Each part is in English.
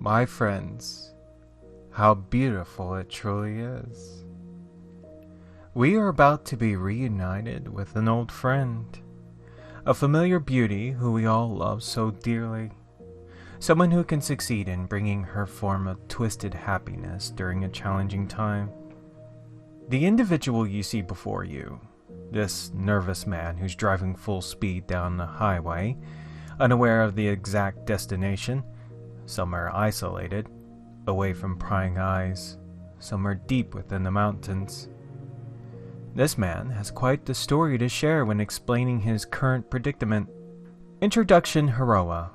My friends, how beautiful it truly is. We are about to be reunited with an old friend, a familiar beauty who we all love so dearly, someone who can succeed in bringing her form of twisted happiness during a challenging time. The individual you see before you, this nervous man who's driving full speed down the highway, unaware of the exact destination, somewhere isolated, away from prying eyes, somewhere deep within the mountains. This man has quite the story to share when explaining his current predicament. Introduction: Hiroa.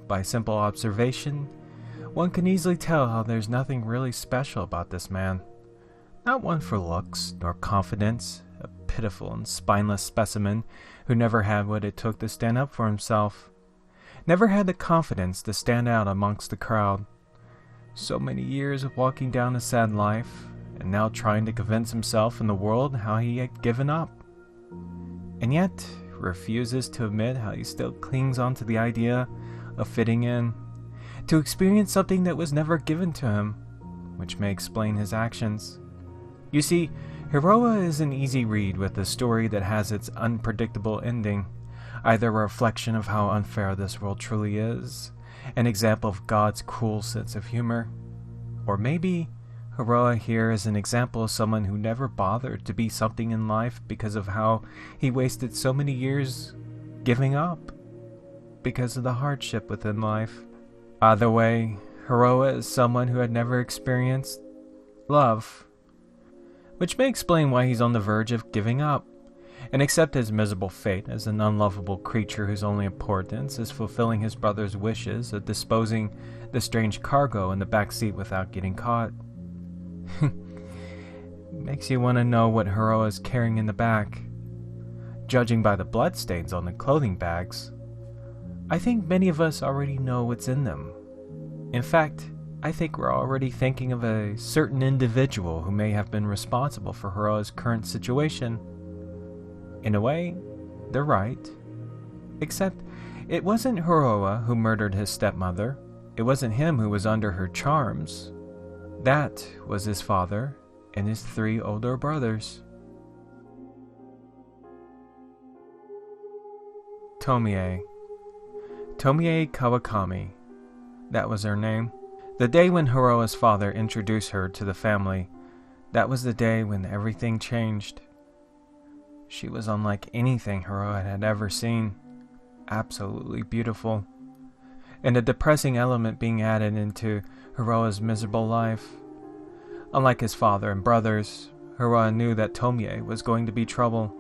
By simple observation, one can easily tell how there's nothing really special about this man. Not one for looks nor confidence, a pitiful and spineless specimen who never had what it took to stand up for himself. Never had the confidence to stand out amongst the crowd. So many years of walking down a sad life, and now trying to convince himself and the world how he had given up. And yet, refuses to admit how he still clings on to the idea of fitting in, to experience something that was never given to him, which may explain his actions. You see, Hiroa is an easy read with a story that has its unpredictable ending, either a reflection of how unfair this world truly is, an example of God's cruel sense of humor, or maybe Hiroa here is an example of someone who never bothered to be something in life because of how he wasted so many years giving up, because of the hardship within life. Either way, Hiroa is someone who had never experienced love, which may explain why he's on the verge of giving up, and accept his miserable fate as an unlovable creature whose only importance is fulfilling his brother's wishes of disposing the strange cargo in the back seat without getting caught. Makes you want to know what Hiroa is carrying in the back. Judging by the bloodstains on the clothing bags, I think many of us already know what's in them. In fact, I think we're already thinking of a certain individual who may have been responsible for Hiroa's current situation. In a way, they're right. Except, it wasn't Hiroa who murdered his stepmother. It wasn't him who was under her charms. That was his father and his 3 older brothers. Tomie Kawakami. That was her name. The day when Hiroa's father introduced her to the family, that was the day when everything changed. She was unlike anything Hiroa had ever seen. Absolutely beautiful. And a depressing element being added into Hiroa's miserable life. Unlike his father and brothers, Hiroa knew that Tomie was going to be trouble.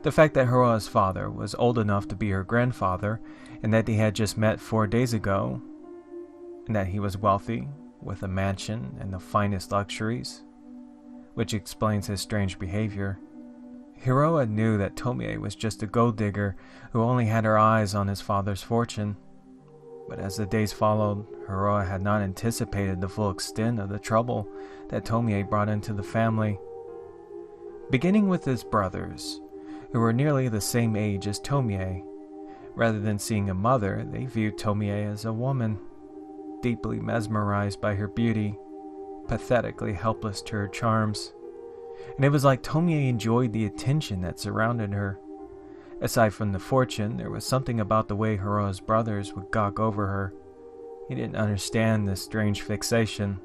The fact that Hiroa's father was old enough to be her grandfather, and that they had just met 4 days ago, and that he was wealthy, with a mansion and the finest luxuries, which explains his strange behavior. Hiroa knew that Tomie was just a gold digger who only had her eyes on his father's fortune. But as the days followed, Hiroa had not anticipated the full extent of the trouble that Tomie brought into the family. Beginning with his brothers, who were nearly the same age as Tomie, rather than seeing a mother, they viewed Tomie as a woman, deeply mesmerized by her beauty, pathetically helpless to her charms. And it was like Tomie enjoyed the attention that surrounded her. Aside from the fortune, there was something about the way Hiroa's brothers would gawk over her. He didn't understand this strange fixation,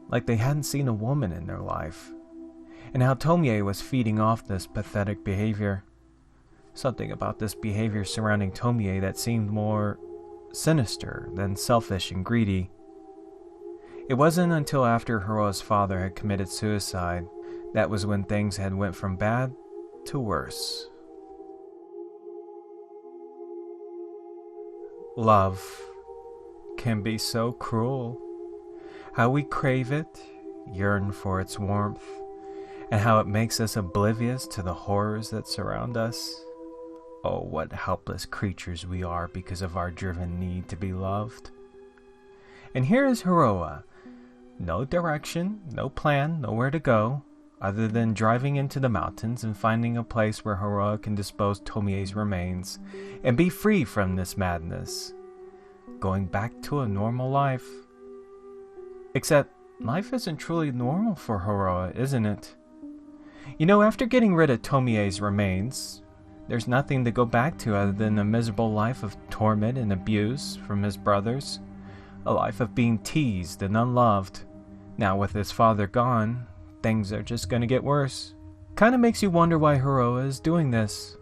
like they hadn't seen a woman in their life, and how Tomie was feeding off this pathetic behavior. Something about this behavior surrounding Tomie that seemed more sinister than selfish and greedy. It wasn't until after Hiroa's father had committed suicide that was when things had went from bad to worse. Love can be so cruel. How we crave it, yearn for its warmth, and how it makes us oblivious to the horrors that surround us. Oh, what helpless creatures we are because of our driven need to be loved. And here is Hiroa. No direction, no plan, nowhere to go, other than driving into the mountains and finding a place where Hiroa can dispose Tomie's remains and be free from this madness. Going back to a normal life, Except, life isn't truly normal for Hiroa, isn't it? You know, after getting rid of Tomie's remains, there's nothing to go back to other than a miserable life of torment and abuse from his brothers. A life of being teased and unloved. Now with his father gone, things are just gonna get worse. Kinda makes you wonder why Hiroa is doing this.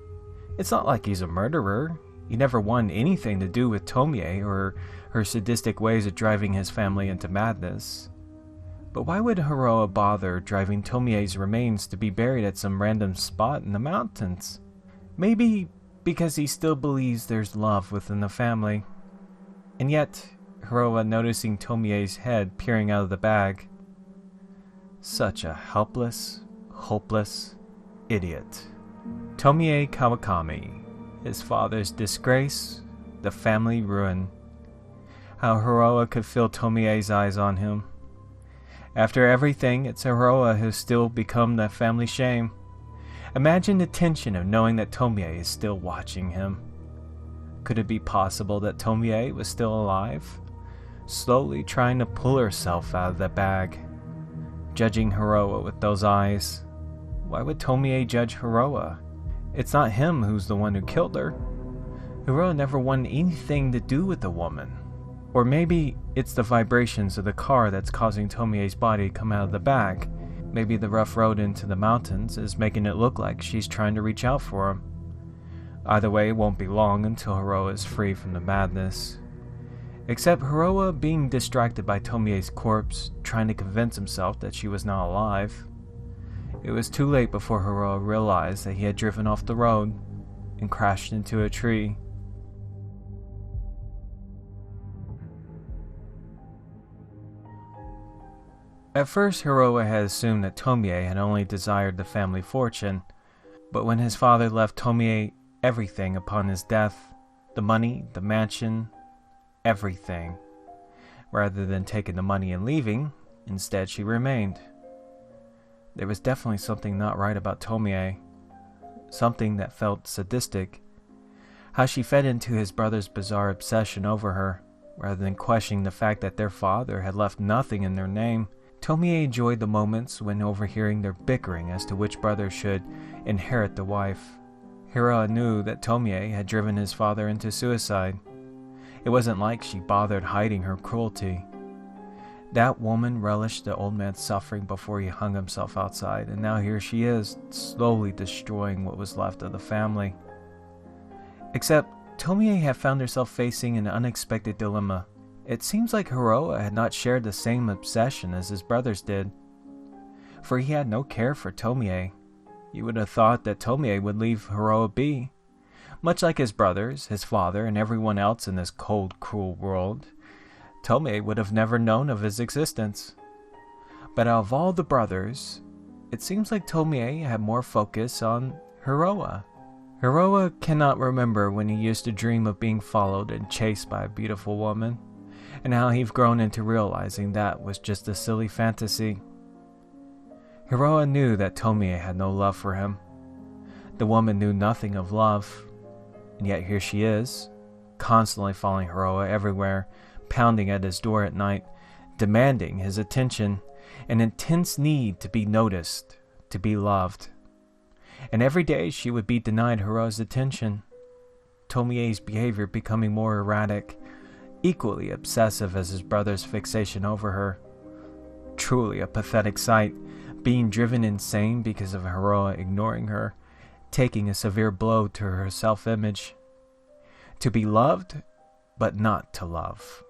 It's not like he's a murderer. He never wanted anything to do with Tomie or her sadistic ways of driving his family into madness. But why would Hiroa bother driving Tomie's remains to be buried at some random spot in the mountains? Maybe because he still believes there's love within the family. And yet, Hiroa noticing Tomie's head peering out of the bag. Such a helpless, hopeless idiot. Tomie Kawakami, his father's disgrace, the family ruin. How Hiroa could feel Tomie's eyes on him. After everything, it's Hiroa who's still become the family shame. Imagine the tension of knowing that Tomie is still watching him. Could it be possible that Tomie was still alive? Slowly trying to pull herself out of the bag. Judging Hiroa with those eyes. Why would Tomie judge Hiroa? It's not him who's the one who killed her. Hiroa never wanted anything to do with the woman. Or maybe it's the vibrations of the car that's causing Tomie's body to come out of the bag. Maybe the rough road into the mountains is making it look like she's trying to reach out for him. Either way, it won't be long until Hiroa is free from the madness. Except Hiroa being distracted by Tomie's corpse, trying to convince himself that she was not alive. It was too late before Hiroa realized that he had driven off the road and crashed into a tree. At first, Hiroa had assumed that Tomie had only desired the family fortune, but when his father left Tomie everything upon his death, the money, the mansion, everything, rather than taking the money and leaving, instead she remained. There was definitely something not right about Tomie, something that felt sadistic. How she fed into his brother's bizarre obsession over her, rather than questioning the fact that their father had left nothing in their name. Tomie enjoyed the moments when overhearing their bickering as to which brother should inherit the wife. Hiroa knew that Tomie had driven his father into suicide. It wasn't like she bothered hiding her cruelty. That woman relished the old man's suffering before he hung himself outside, and now here she is, slowly destroying what was left of the family. Except, Tomie had found herself facing an unexpected dilemma. It seems like Hiroa had not shared the same obsession as his brothers did, for he had no care for Tomie. You would have thought that Tomie would leave Hiroa be. Much like his brothers, his father, and everyone else in this cold, cruel world, Tomie would have never known of his existence. But out of all the brothers, it seems like Tomie had more focus on Hiroa. Hiroa cannot remember when he used to dream of being followed and chased by a beautiful woman, and how he'd grown into realizing that was just a silly fantasy. Hiroa knew that Tomie had no love for him. The woman knew nothing of love, and yet here she is, constantly following Hiroa everywhere, pounding at his door at night, demanding his attention, an intense need to be noticed, to be loved. And every day she would be denied Hiroa's attention. Tomie's behavior becoming more erratic, equally obsessive as his brother's fixation over her. Truly a pathetic sight, being driven insane because of Hiroa ignoring her, taking a severe blow to her self-image. To be loved, but not to love.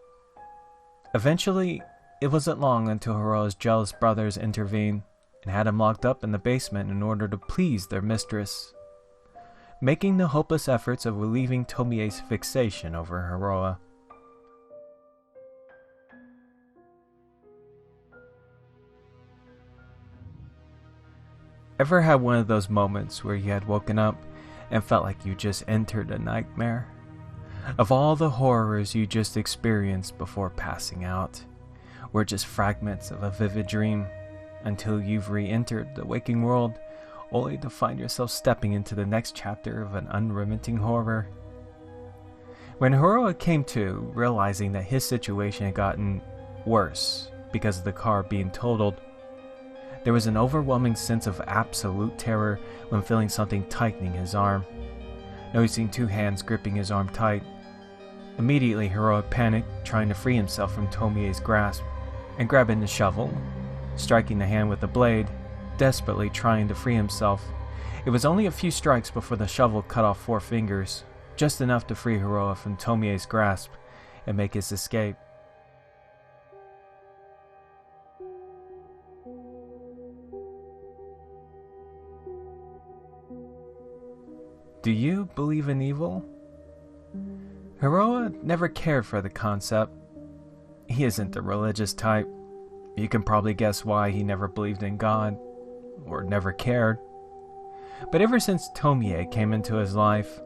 Eventually, it wasn't long until Hiroa's jealous brothers intervened and had him locked up in the basement in order to please their mistress, making the hopeless efforts of relieving Tomie's fixation over Hiroa. Ever had one of those moments where you had woken up and felt like you just entered a nightmare? Of all the horrors you just experienced before passing out, were just fragments of a vivid dream, until you've re-entered the waking world, only to find yourself stepping into the next chapter of an unremitting horror. When Hiroa came to, realizing that his situation had gotten worse because of the car being totaled. There was an overwhelming sense of absolute terror when feeling something tightening his arm, noticing two hands gripping his arm tight. Immediately, Hiroa panicked, trying to free himself from Tomie's grasp, and grabbing the shovel, striking the hand with the blade, desperately trying to free himself. It was only a few strikes before the shovel cut off 4 fingers, just enough to free Hiroa from Tomie's grasp and make his escape. Do you believe in evil? Hiroa never cared for the concept. He isn't the religious type. You can probably guess why he never believed in God, or never cared. But ever since Tomie came into his life,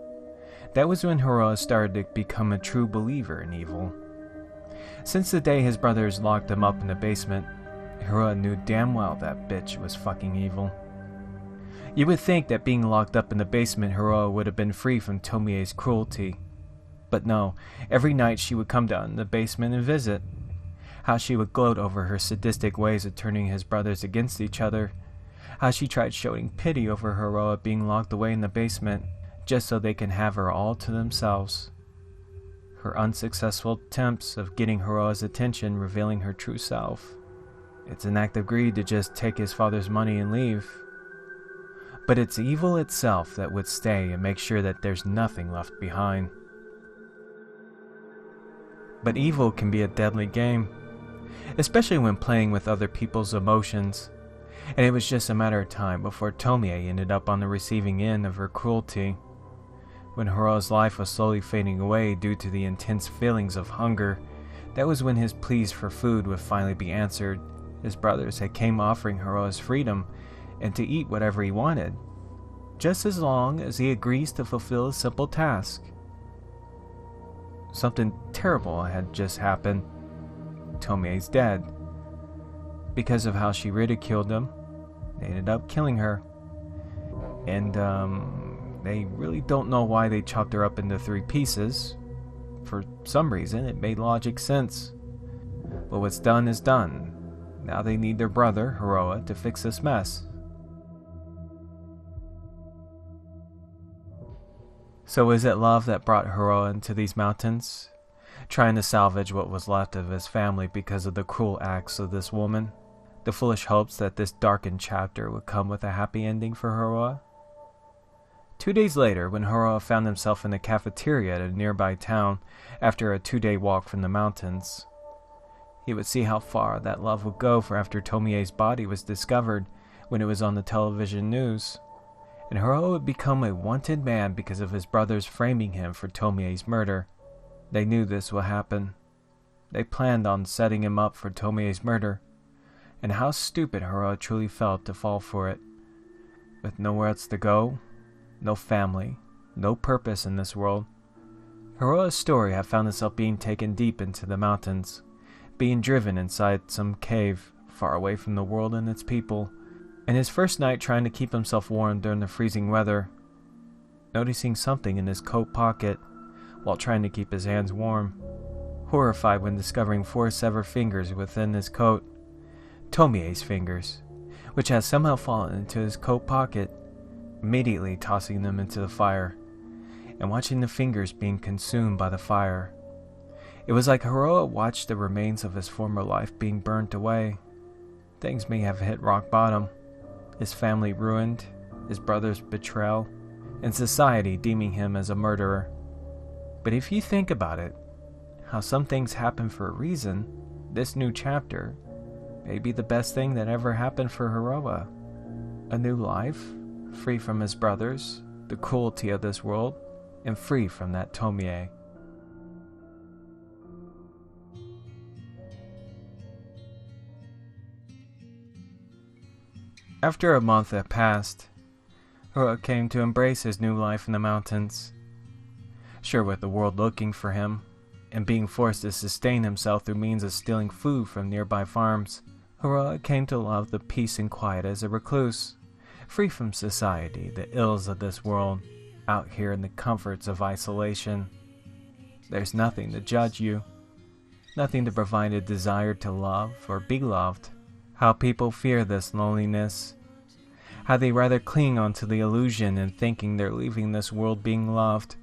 that was when Hiroa started to become a true believer in evil. Since the day his brothers locked him up in the basement, Hiroa knew damn well that bitch was fucking evil. You would think that being locked up in the basement, Hiroa would have been free from Tomie's cruelty. But no, every night she would come down in the basement and visit. How she would gloat over her sadistic ways of turning his brothers against each other. How she tried showing pity over Hiroa being locked away in the basement, just so they can have her all to themselves. Her unsuccessful attempts of getting Hiroa's attention, revealing her true self. It's an act of greed to just take his father's money and leave. But it's evil itself that would stay and make sure that there's nothing left behind. But evil can be a deadly game, especially when playing with other people's emotions, and it was just a matter of time before Tomie ended up on the receiving end of her cruelty. When Hiroa's life was slowly fading away due to the intense feelings of hunger, that was when his pleas for food would finally be answered. His brothers had came offering Hiroa's freedom and to eat whatever he wanted, just as long as he agrees to fulfill a simple task. Something terrible had just happened. Tomie's dead. Because of how she ridiculed him, they ended up killing her. And, they really don't know why they chopped her up into 3 pieces. For some reason, it made logic sense. But what's done is done. Now they need their brother, Hiroa, to fix this mess. So is it love that brought Hiroa into these mountains? Trying to salvage what was left of his family because of the cruel acts of this woman? The foolish hopes that this darkened chapter would come with a happy ending for Hiroa? 2 days later, when Hiroa found himself in a cafeteria at a nearby town after a 2-day walk from the mountains, he would see how far that love would go for after Tomie's body was discovered when it was on the television news. And Hiroa would become a wanted man because of his brothers framing him for Tomie's murder. They knew this would happen. They planned on setting him up for Tomie's murder, and how stupid Hiroa truly felt to fall for it. With nowhere else to go, no family, no purpose in this world, Hiroa's story had found itself being taken deep into the mountains, being driven inside some cave far away from the world and its people. And his first night trying to keep himself warm during the freezing weather, noticing something in his coat pocket while trying to keep his hands warm, horrified when discovering 4 severed fingers within his coat, Tomie's fingers, which had somehow fallen into his coat pocket, immediately tossing them into the fire, and watching the fingers being consumed by the fire. It was like Hiroa watched the remains of his former life being burnt away. Things may have hit rock bottom. His family ruined, his brother's betrayal, and society deeming him as a murderer. But if you think about it, how some things happen for a reason, this new chapter may be the best thing that ever happened for Hiroa. A new life, free from his brothers, the cruelty of this world, and free from that Tomie. After a month had passed, Hiroa came to embrace his new life in the mountains. Sure, with the world looking for him, and being forced to sustain himself through means of stealing food from nearby farms, Hiroa came to love the peace and quiet as a recluse, free from society, the ills of this world, out here in the comforts of isolation. There's nothing to judge you. nothing to provide a desire to love or be loved. How people fear this loneliness. How they rather cling onto the illusion and thinking they're leaving this world being loved.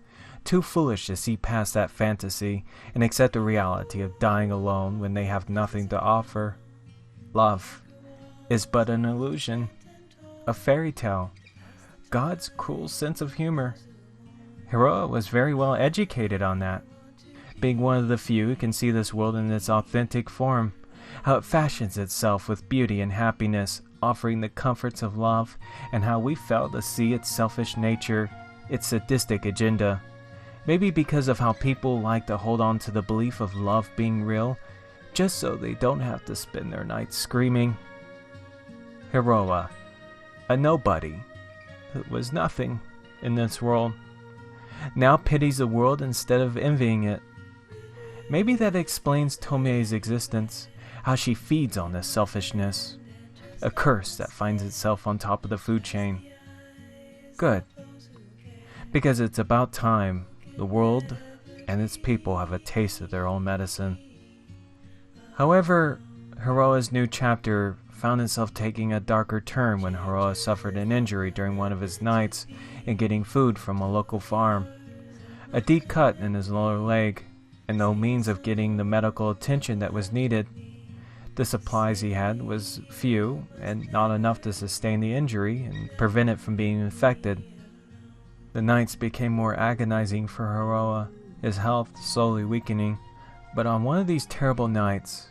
Too foolish to see past that fantasy and accept the reality of dying alone when they have nothing to offer. Love is but an illusion, a fairy tale, God's cruel sense of humor. Hiroa was very well educated on that, being one of the few who can see this world in its authentic form, how it fashions itself with beauty and happiness, offering the comforts of love, and how we fail to see its selfish nature, its sadistic agenda. Maybe because of how people like to hold on to the belief of love being real, just so they don't have to spend their nights screaming. Hiroa, a nobody, who was nothing in this world, now pities the world instead of envying it. Maybe that explains Tomie's existence, how she feeds on this selfishness, a curse that finds itself on top of the food chain. Good, because it's about time the world and its people have a taste of their own medicine. However, Hiroa's new chapter found itself taking a darker turn when Hiroa suffered an injury during one of his nights in getting food from a local farm. A deep cut in his lower leg, and no means of getting the medical attention that was needed. The supplies he had was few and not enough to sustain the injury and prevent it from being infected. The nights became more agonizing for Hiroa, his health slowly weakening. But on one of these terrible nights,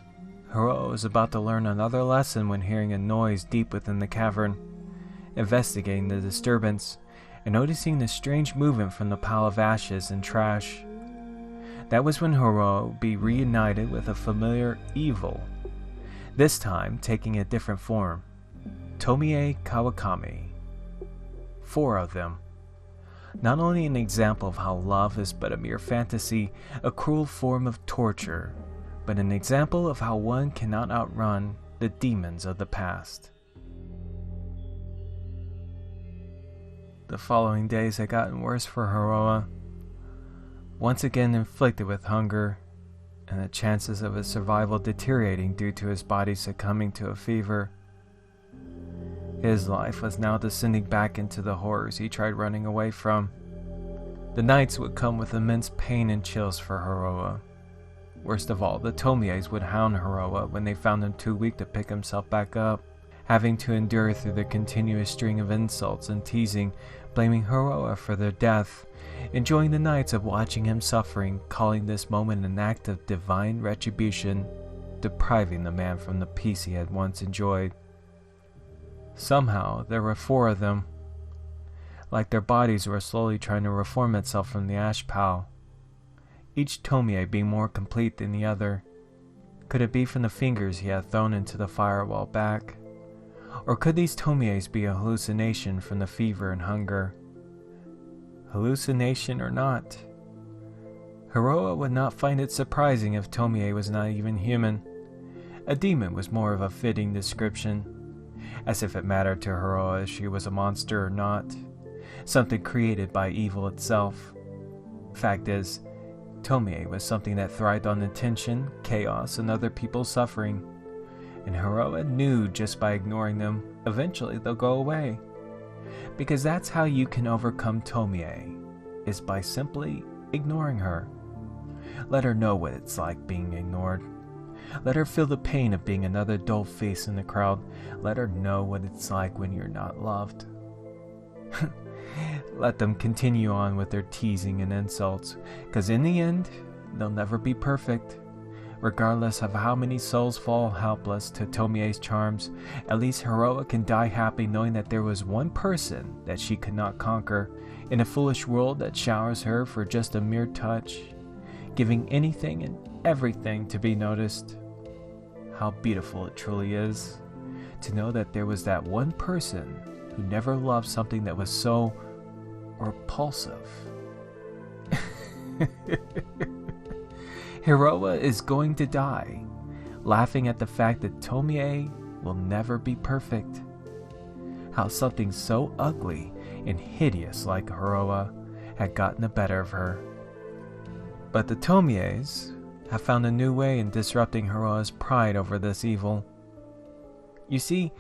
Hiroa was about to learn another lesson when hearing a noise deep within the cavern. Investigating the disturbance, and noticing the strange movement from the pile of ashes and trash. That was when Hiroa would be reunited with a familiar evil, this time taking a different form. Tomie Kawakami. 4 of them. Not only an example of how love is but a mere fantasy, a cruel form of torture, but an example of how one cannot outrun the demons of the past. The following days had gotten worse for Hiroa. Once again inflicted with hunger, and the chances of his survival deteriorating due to his body succumbing to a fever. His life was now descending back into the horrors he tried running away from. The nights would come with immense pain and chills for Hiroa. Worst of all, the Tomies would hound Hiroa when they found him too weak to pick himself back up, having to endure through the continuous string of insults and teasing, blaming Hiroa for their death, enjoying the nights of watching him suffering, calling this moment an act of divine retribution, depriving the man from the peace he had once enjoyed. Somehow, there were 4 of them, like their bodies were slowly trying to reform itself from the ash pile, each Tomie being more complete than the other. Could it be from the fingers he had thrown into the fire a while back? Or could these Tomies be a hallucination from the fever and hunger? Hallucination or not, Hiroa would not find it surprising if Tomie was not even human. A demon was more of a fitting description. As if it mattered to Hiroa if she was a monster or not, something created by evil itself. Fact is, Tomie was something that thrived on attention, chaos, and other people's suffering. And Hiroa knew just by ignoring them, eventually they'll go away. Because that's how you can overcome Tomie, is by simply ignoring her. Let her know what it's like being ignored. Let her feel the pain of being another dull face in the crowd. Let her know what it's like when you're not loved. Let them continue on with their teasing and insults, because in the end, they'll never be perfect. Regardless of how many souls fall helpless to Tomie's charms, at least Hiroa can die happy knowing that there was one person that she could not conquer, in a foolish world that showers her for just a mere touch, giving anything and everything to be noticed. How beautiful it truly is to know that there was that one person who never loved something that was so repulsive. Hiroa is going to die, laughing at the fact that Tomie will never be perfect. How something so ugly and hideous like Hiroa had gotten the better of her. But the Tomies have found a new way in disrupting Hiroa's pride over this evil. You see,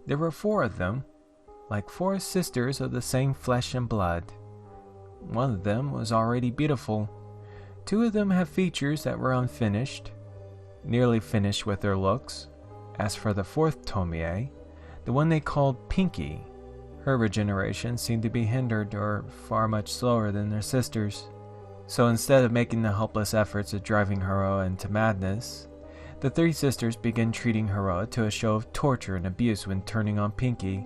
there were 4 of them, like 4 sisters of the same flesh and blood. One of them was already beautiful. 2 of them had features that were unfinished, nearly finished with their looks. As for the 4th Tomie, the one they called Pinky, her regeneration seemed to be hindered or far much slower than their sisters. So instead of making the helpless efforts of driving Hiroa into madness, the 3 sisters began treating Hiroa to a show of torture and abuse when turning on Pinky.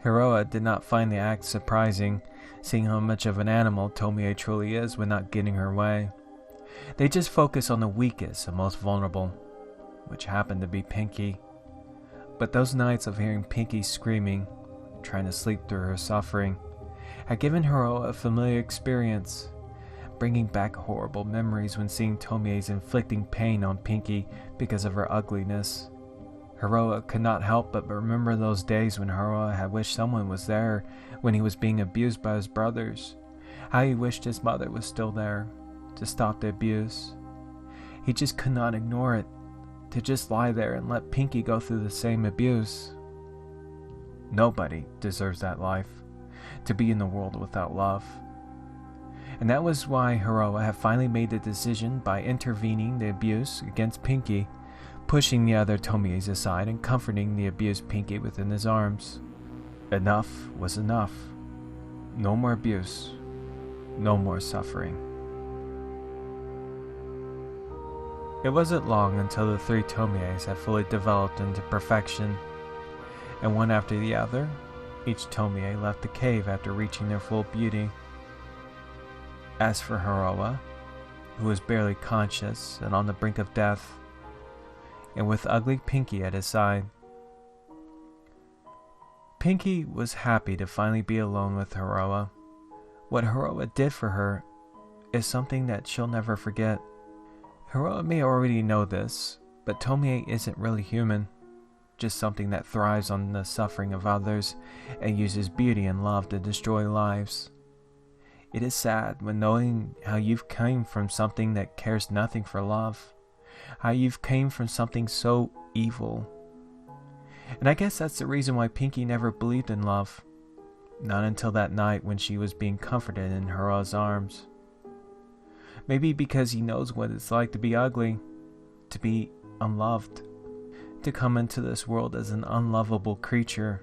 Hiroa did not find the act surprising, seeing how much of an animal Tomie truly is when not getting her way. They just focus on the weakest and most vulnerable, which happened to be Pinky. But those nights of hearing Pinky screaming, trying to sleep through her suffering, had given Hiroa a familiar experience, bringing back horrible memories when seeing Tomie's inflicting pain on Pinky because of her ugliness. Hiroa could not help but remember those days when Hiroa had wished someone was there when he was being abused by his brothers, how he wished his mother was still there to stop the abuse. He just could not ignore it, to just lie there and let Pinky go through the same abuse. Nobody deserves that life, to be in the world without love. And that was why Hiroa had finally made the decision by intervening the abuse against Pinky, pushing the other Tomies aside and comforting the abused Pinky within his arms. Enough was enough. No more abuse. No more suffering. It wasn't long until the 3 Tomies had fully developed into perfection, and one after the other, each Tomie left the cave after reaching their full beauty. As for Hiroa, who was barely conscious and on the brink of death, and with ugly Pinky at his side. Pinky was happy to finally be alone with Hiroa. What Hiroa did for her is something that she'll never forget. Hiroa may already know this, but Tomie isn't really human, just something that thrives on the suffering of others and uses beauty and love to destroy lives. It is sad when knowing how you've came from something that cares nothing for love, how you've came from something so evil. And I guess that's the reason why Pinky never believed in love, not until that night when she was being comforted in Hiroa's arms. Maybe because he knows what it's like to be ugly, to be unloved, to come into this world as an unlovable creature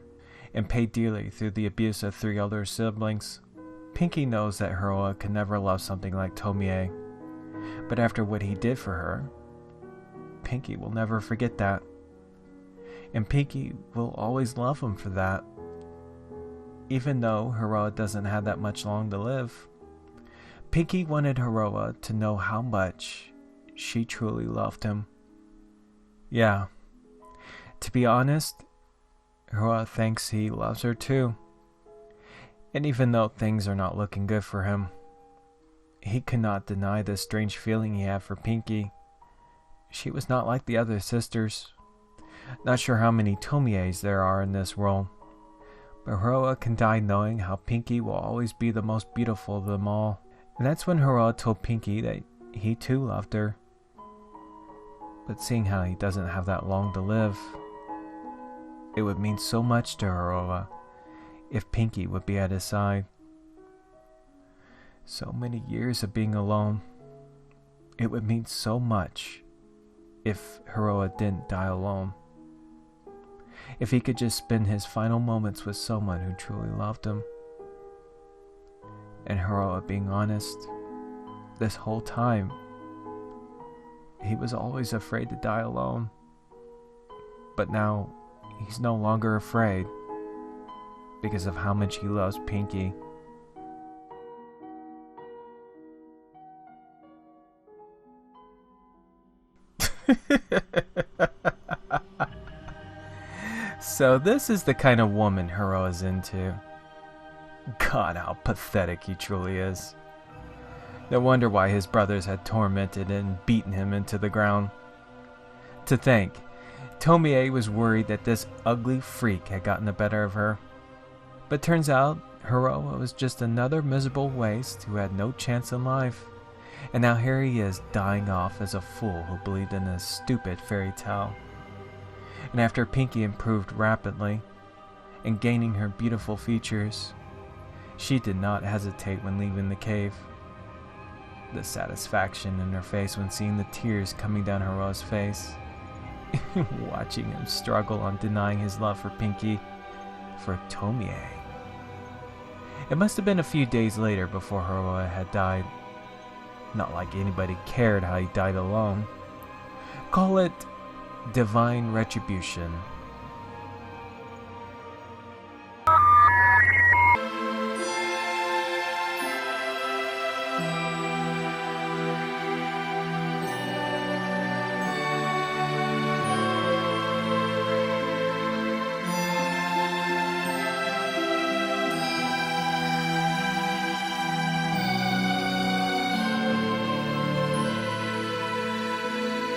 and pay dearly through the abuse of 3 older siblings. Pinky knows that Hiroa could never love something like Tomie, but after what he did for her, Pinky will never forget that, and Pinky will always love him for that. Even though Hiroa doesn't have that much long to live, Pinky wanted Hiroa to know how much she truly loved him. Yeah, to be honest, Hiroa thinks he loves her too. And even though things are not looking good for him, he cannot deny the strange feeling he had for Pinky. She was not like the other sisters. Not sure how many Tomies there are in this world, but Hiroa can die knowing how Pinky will always be the most beautiful of them all. And that's when Hiroa told Pinky that he too loved her. But seeing how he doesn't have that long to live, it would mean so much to Hiroa if Pinky would be at his side. So many years of being alone. It would mean so much if Hiroa didn't die alone. If he could just spend his final moments with someone who truly loved him. And Hiroa, being honest, this whole time, he was always afraid to die alone. But now, he's no longer afraid, because of how much he loves Pinky. So this is the kind of woman Hiroa's into. God, how pathetic he truly is. No wonder why his brothers had tormented and beaten him into the ground. To think, Tomie was worried that this ugly freak had gotten the better of her. But turns out, Hiroa was just another miserable waste who had no chance in life, And now here he is dying off as a fool who believed in a stupid fairy tale. And after Pinkie improved rapidly and gaining her beautiful features, she did not hesitate when leaving the cave. The satisfaction in her face when seeing the tears coming down Horoa's face, watching him struggle on denying his love for Pinkie, for Tomie. It must have been a few days later before Horoa had died. Not like anybody cared how he died alone. Call it divine retribution